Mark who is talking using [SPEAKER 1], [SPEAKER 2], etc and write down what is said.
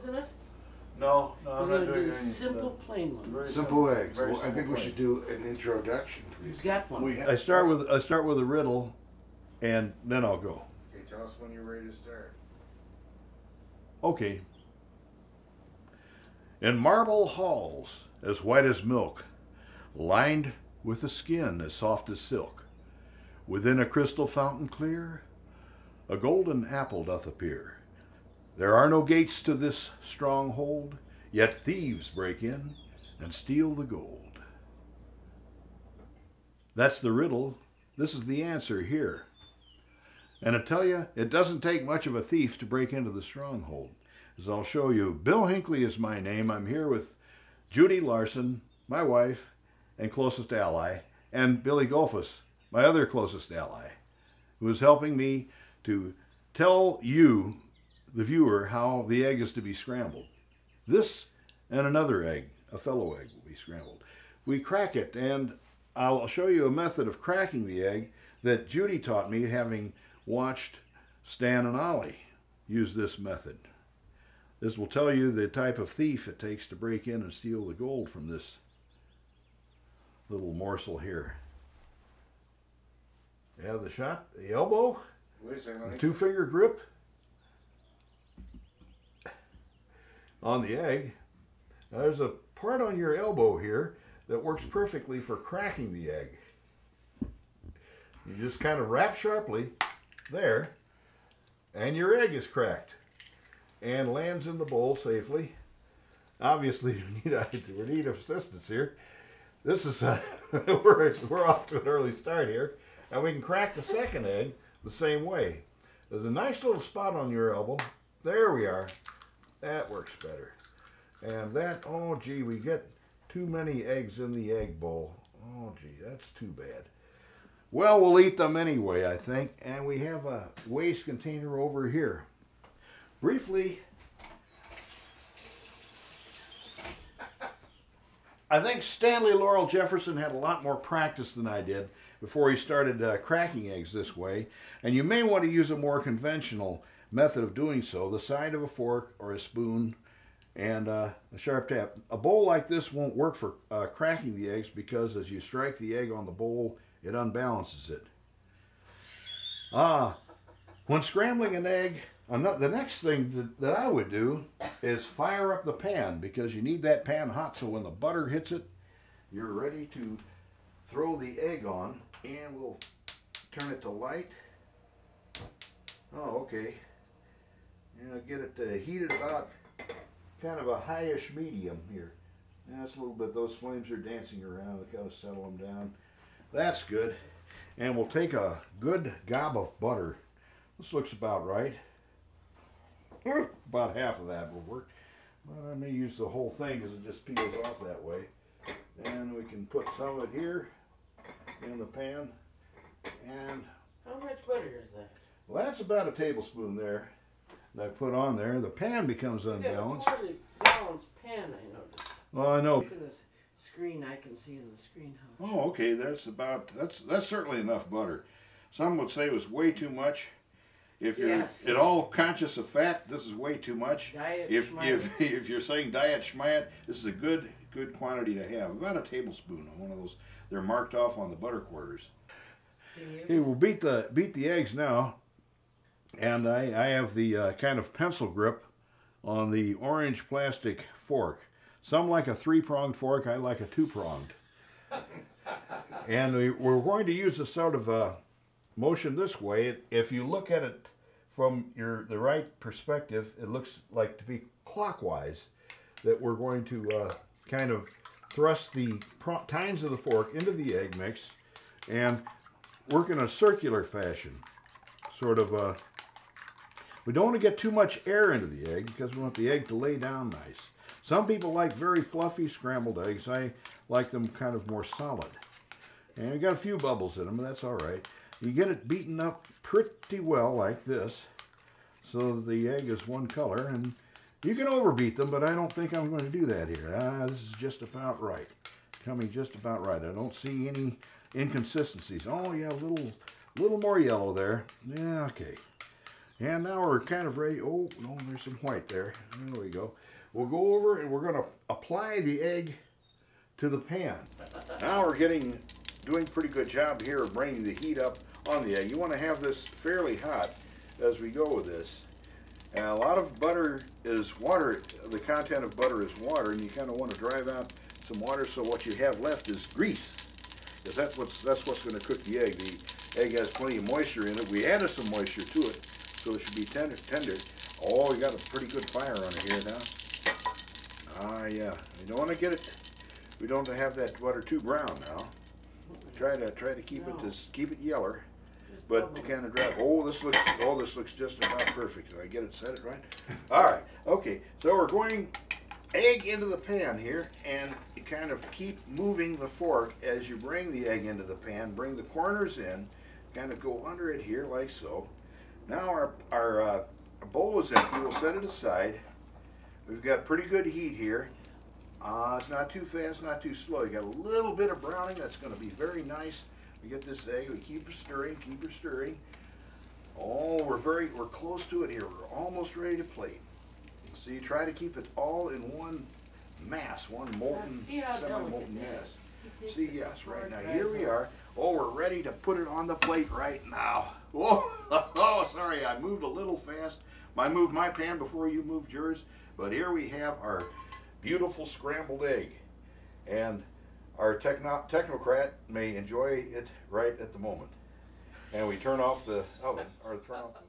[SPEAKER 1] things in it?
[SPEAKER 2] No, no, I'm
[SPEAKER 1] We're
[SPEAKER 2] not
[SPEAKER 1] going to
[SPEAKER 2] doing
[SPEAKER 1] do the
[SPEAKER 2] any
[SPEAKER 1] simple, plain one.
[SPEAKER 2] Very
[SPEAKER 3] Simple eggs.
[SPEAKER 2] very
[SPEAKER 3] Well, I think
[SPEAKER 2] simple
[SPEAKER 3] we should do an introduction.
[SPEAKER 1] You've got one.
[SPEAKER 2] I start with a riddle, and then I'll go.
[SPEAKER 3] Okay, tell us when you're ready to start.
[SPEAKER 2] Okay. In marble halls, as white as milk, lined with a skin as soft as silk, within a crystal fountain clear, a golden apple doth appear. There are no gates to this stronghold, yet thieves break in and steal the gold. That's the riddle. This is the answer here. And I tell you, it doesn't take much of a thief to break into the stronghold. As I'll show you, Bill Hinkley is my name. I'm here with Judy Larson, my wife and closest ally, and Billy Golfus, my other closest ally, who is helping me to tell you, the viewer, how the egg is to be scrambled. This and another egg, a fellow egg, will be scrambled. We crack it, and I'll show you a method of cracking the egg that Judy taught me, having watched Stan and Ollie use this method. This will tell you the type of thief it takes to break in and steal the gold from this little morsel here. You have the shot, the elbow,
[SPEAKER 3] Wait a second.
[SPEAKER 2] the two-finger grip on the egg. Now there's a part on your elbow here that works perfectly for cracking the egg. You just kind of rap sharply there, and your egg is cracked and lands in the bowl safely. Obviously, we need assistance here. This is we're off to an early start here, and we can crack the second egg the same way. There's a nice little spot on your elbow. There we are. That works better. And that, oh gee, we get too many eggs in the egg bowl. Oh gee, that's too bad. Well, we'll eat them anyway, I think. And we have a waste container over here. Briefly, I think Stanley Laurel Jefferson had a lot more practice than I did before he started cracking eggs this way. And you may want to use a more conventional method of doing so, the side of a fork or a spoon and a sharp tap. A bowl like this won't work for cracking the eggs because as you strike the egg on the bowl, it unbalances it. When scrambling an egg, the next thing that I would do is fire up the pan, because you need that pan hot so when the butter hits it, you're ready to throw the egg on. And we'll turn it to light. Oh, okay. And get it heated about kind of a highish medium here. That's a little bit, those flames are dancing around, we gotta settle them down. That's good. And we'll take a good gob of butter. This looks about right. About half of that will work. But I may use the whole thing because it just peels off that way. And we can put some of it here in the pan. And
[SPEAKER 1] How much butter is that?
[SPEAKER 2] well, that's about a tablespoon there that I put on there. The pan becomes
[SPEAKER 1] You got a
[SPEAKER 2] unbalanced.
[SPEAKER 1] poorly balanced pan, I noticed.
[SPEAKER 2] Well, I know.
[SPEAKER 1] Look at this screen. I can see in the screen how much.
[SPEAKER 2] Oh, okay. That's certainly enough butter. Some would say it was way too much. If you're
[SPEAKER 1] Yes.
[SPEAKER 2] at all conscious of fat, this is way too much.
[SPEAKER 1] Diet
[SPEAKER 2] If
[SPEAKER 1] Schmeier.
[SPEAKER 2] you're saying diet schmiat, this is a good quantity to have. About a tablespoon on one of those. They're marked off on the butter quarters. Okay, we'll beat the eggs now, and I have the kind of pencil grip on the orange plastic fork. Some like a 3-pronged fork. I like a 2-pronged. And we're going to use a sort of motion this way. If you look at it from the right perspective, it looks like to be clockwise. That we're going to kind of thrust the tines of the fork into the egg mix and work in a circular fashion. Sort of, we don't want to get too much air into the egg because we want the egg to lay down nice. Some people like very fluffy scrambled eggs. I like them kind of more solid. And we got a few bubbles in them, but that's all right. You get it beaten up pretty well like this, so the egg is one color, and you can overbeat them, but I don't think I'm going to do that here. This is just about right. Coming just about right. I don't see any inconsistencies. Oh yeah, a little more yellow there. Yeah, okay. And now we're kind of ready. Oh, no, there's some white there. There we go. We'll go over and we're going to apply the egg to the pan. Now we're doing pretty good job here of bringing the heat up on the egg. You want to have this fairly hot as we go with this. And a lot of butter is water. The content of butter is water, and you kind of want to drive out some water so what you have left is grease. Because that's what's going to cook the egg. The egg has plenty of moisture in it. We added some moisture to it, so it should be tender. Oh, we got a pretty good fire on it here now. Yeah. You don't want to get it. We don't have that butter too brown now. Try to keep it yeller, but to kind of drive. Oh, this looks just about perfect. Did I get it set it right? All right. Okay. So we're going egg into the pan here, and you kind of keep moving the fork as you bring the egg into the pan. Bring the corners in, kind of go under it here like so. Now our bowl is empty. We'll set it aside. We've got pretty good heat here. It's not too fast, not too slow. You got a little bit of browning. That's going to be very nice. We get this egg. We keep her stirring. Oh, we're close to it here. We're almost ready to plate. So you try to keep it all in one mass, one molten, semi-molten mass. See, yes, right now. Here we are. Oh, we're ready to put it on the plate right now. Whoa! Oh, sorry, I moved a little fast. I moved my pan before you moved yours. But here we have our beautiful scrambled egg. And our technocrat may enjoy it right at the moment. And we turn off the oven, or turn off the